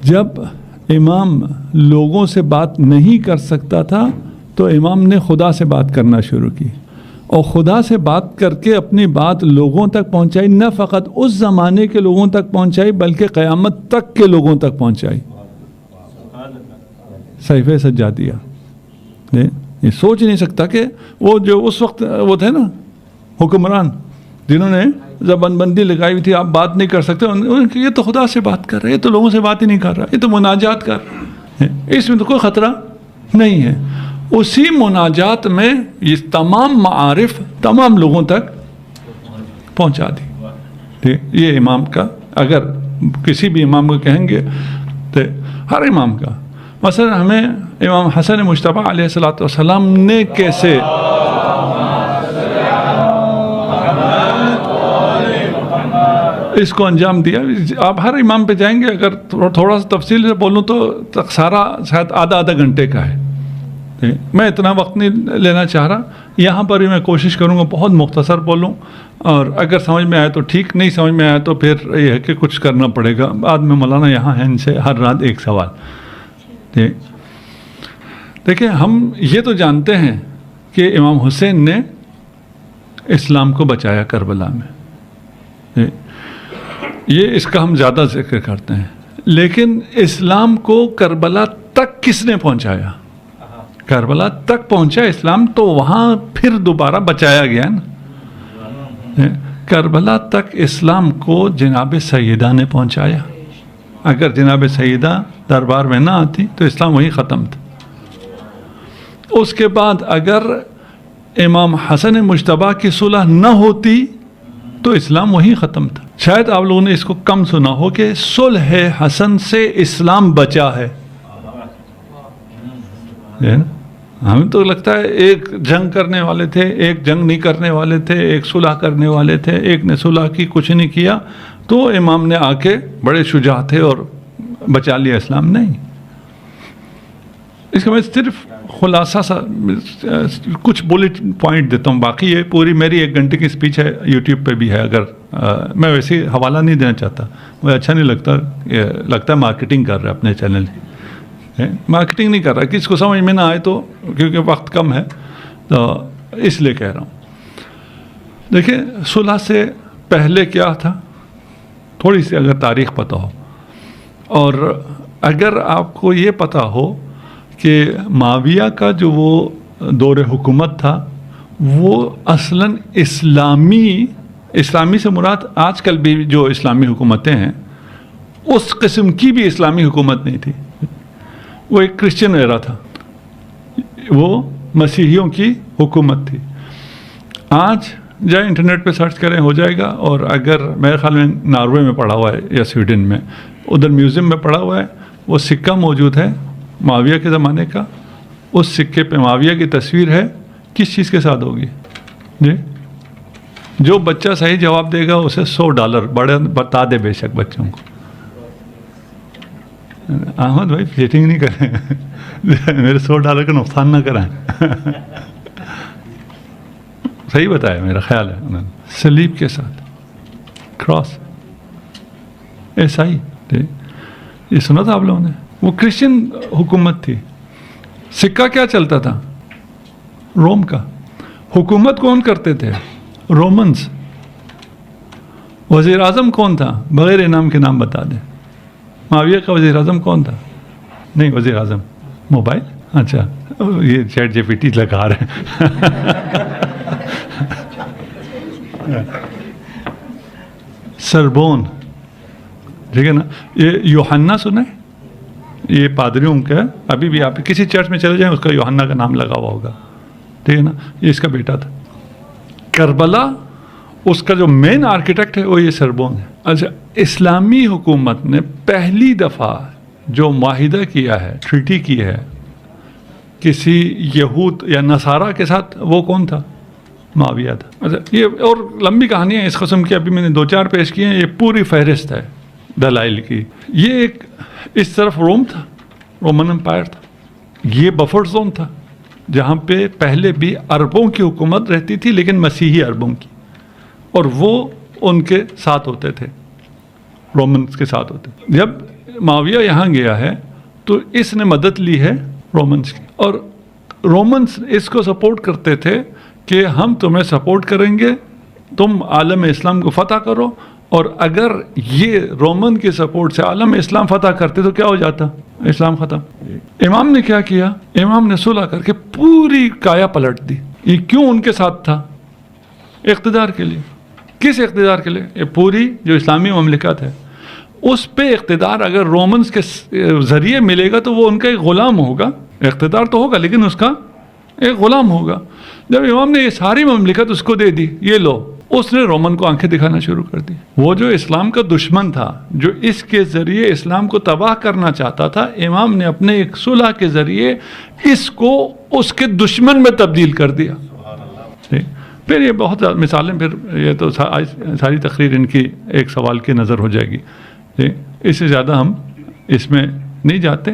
جب امام لوگوں سے بات نہیں کر سکتا تھا تو امام نے خدا سے بات کرنا شروع کی، اور خدا سے بات کر کے اپنی بات لوگوں تک پہنچائی، نہ فقط اس زمانے کے لوگوں تک پہنچائی بلکہ قیامت تک کے لوگوں تک پہنچائی۔ صحیفہ سجادیہ، یہ سوچ نہیں سکتا کہ وہ جو اس وقت وہ تھے نا حکمران جنہوں نے زبان بندی لگائی ہوئی تھی، آپ بات نہیں کر سکتے، یہ تو خدا سے بات کر رہا ہے، یہ تو لوگوں سے بات ہی نہیں کر رہا، یہ تو مناجات کر رہا ہے، اس میں تو کوئی خطرہ نہیں ہے۔ اسی مناجات میں یہ تمام معارف تمام لوگوں تک پہنچا دی۔ یہ امام کا، اگر کسی بھی امام کو کہیں گے تو ہر امام کا، مثلا ہمیں امام حسن مجتبیٰ علیہ السلام نے کیسے اس کو انجام دیا، آپ ہر امام پہ جائیں گے، اگر تھوڑا سا تفصیل سے بولوں تو سارا شاید آدھا گھنٹے کا ہے۔ میں اتنا وقت نہیں لینا چاہ رہا، یہاں پر بھی میں کوشش کروں گا بہت مختصر بولوں، اور اگر سمجھ میں آئے تو ٹھیک، نہیں سمجھ میں آئے تو پھر یہ ہے کہ کچھ کرنا پڑے گا۔ بعد میں مولانا یہاں ہیں، ان سے ہر رات ایک سوال۔ دیکھیں، ہم یہ تو جانتے ہیں کہ امام حسین نے اسلام کو بچایا کربلا میں، یہ اس کا ہم زیادہ ذکر کرتے ہیں، لیکن اسلام کو کربلا تک کس نے پہنچایا؟ کربلا تک پہنچا اسلام، تو وہاں پھر دوبارہ بچایا گیا نا۔ کربلا تک اسلام کو جناب سیدہ نے پہنچایا، اگر جناب سیدہ دربار میں نہ آتی تو اسلام وہی ختم تھا۔ اس کے بعد اگر امام حسن مجتبیٰ کی صلح نہ ہوتی تو اسلام وہی ختم تھا۔ شاید آپ لوگوں نے اس کو کم سنا ہو کہ صلح حسن سے اسلام بچا ہے۔ ہمیں تو لگتا ہے ایک جنگ کرنے والے تھے، ایک جنگ نہیں کرنے والے تھے، ایک صلح کرنے والے تھے، ایک نے صلح کی کچھ نہیں کیا تو امام نے آ کے بڑے شجاع تھے اور بچا لیا اسلام۔ نہیں، اس کا میں صرف خلاصہ سا کچھ بلٹ پوائنٹ دیتا ہوں، باقی یہ پوری میری 1 گھنٹے کی اسپیچ ہے، یوٹیوب پہ بھی ہے، اگر میں ویسے حوالہ نہیں دینا چاہتا، مجھے اچھا نہیں لگتا ہے مارکیٹنگ کر رہا ہے اپنے چینل کی، مارکیٹنگ نہیں کر رہا، کسی کو سمجھ میں نہ آئے تو کیونکہ وقت کم ہے تو اس لیے کہہ رہا ہوں۔ دیکھیں، صلح سے پہلے کیا تھا، تھوڑی سی اگر تاریخ پتہ ہو، اور اگر آپ کو یہ پتہ ہو کہ معاویہ کا جو وہ دور حکومت تھا وہ اصلاً اسلامی سے مراد آج کل بھی جو اسلامی حکومتیں ہیں اس قسم کی بھی اسلامی حکومت نہیں تھی، وہ ایک کرسچن ایرا تھا، وہ مسیحیوں کی حکومت تھی۔ آج جائیں انٹرنیٹ پہ سرچ کریں، ہو جائے گا، اور اگر میرے خیال میں ناروے میں پڑا ہوا ہے یا سویڈن میں، ادھر میوزیم میں پڑا ہوا ہے، وہ سکہ موجود ہے معاویہ کے زمانے کا، اس سکے پہ معاویہ کی تصویر ہے، کس چیز کے ساتھ ہوگی؟ جی، جو بچہ صحیح جواب دے گا اسے $100 بڑے بتا دے بے شک بچوں کو۔ احمد بھائی چیٹنگ نہیں کریں، میرے $100 کا نقصان نہ کرائیں۔ صحیح بتایا میرا خیال ہے انہوں نے، سلیب کے ساتھ کراس، ایسا ہی یہ سنا تھا آپ لوگوں نے؟ وہ کرسچن حکومت تھی۔ سکہ کیا چلتا تھا؟ روم کا۔ حکومت کون کرتے تھے؟ رومنز۔ وزیر اعظم کون تھا؟ بغیر انعام کے نام بتا دیں۔ معاویہ کا وزیر اعظم کون تھا؟ نہیں، وزیر اعظم موبائل، اچھا یہ چیٹ جی پی ٹی لگا رہے ہیں۔ سربون، ٹھیک ہے نا؟ یہ یوحنا سنا ہے؟ یہ پادریوں کا، ابھی بھی آپ کسی چرچ میں چلے جائیں اس کا یوحنا کا نام لگا ہوا ہوگا، ٹھیک ہے نا؟ یہ اس کا بیٹا تھا۔ کربلا اس کا جو مین آرکیٹیکٹ ہے وہ یہ سربون ہے۔ اچھا، اسلامی حکومت نے پہلی دفعہ جو معاہدہ کیا ہے، ٹریٹی کی ہے کسی یہود یا نصارہ کے ساتھ، وہ کون تھا؟ معاویہ تھا۔ اچھا، یہ اور لمبی کہانی ہے اس قسم کی، ابھی میں نے 2-4 پیش کیے ہیں، یہ پوری فہرست ہے دلائل کی۔ یہ ایک اس طرف روم تھا، رومن امپائر تھا، یہ بفر زون تھا جہاں پہ پہلے بھی عربوں کی حکومت رہتی تھی، لیکن مسیحی عربوں کی، اور وہ ان کے ساتھ ہوتے تھے، رومنز کے ساتھ ہوتے تھے۔ جب معاویہ یہاں گیا ہے تو اس نے مدد لی ہے رومنس کی، اور رومنس اس کو سپورٹ کرتے تھے کہ ہم تمہیں سپورٹ کریں گے، تم عالم اسلام کو فتح کرو، اور اگر یہ رومن کے سپورٹ سے عالم اسلام فتح کرتے تو کیا ہو جاتا؟ اسلام ختم۔ امام نے کیا کیا؟ امام نے صلح کر کے پوری کایا پلٹ دی۔ یہ کیوں ان کے ساتھ تھا؟ اقتدار کے لیے۔ کس اقتدار کے لیے؟ یہ پوری جو اسلامی مملکت ہے اس پہ اقتدار اگر رومنز کے ذریعے ملے گا تو وہ ان کا ایک غلام ہوگا، اقتدار تو ہوگا لیکن اس کا ایک غلام ہوگا۔ جب امام نے یہ ساری مملکت اس کو دے دی، یہ لو، اس نے رومن کو آنکھیں دکھانا شروع کر دی۔ وہ جو اسلام کا دشمن تھا، جو اس کے ذریعے اسلام کو تباہ کرنا چاہتا تھا، امام نے اپنے ایک صلح کے ذریعے اس کو اس کے دشمن میں تبدیل کر دیا۔ پھر یہ بہت زیادہ مثالیں، پھر یہ تو ساری تقریر ان کی ایک سوال کی نظر ہو جائے گی، اس سے زیادہ ہم اس میں نہیں جاتے۔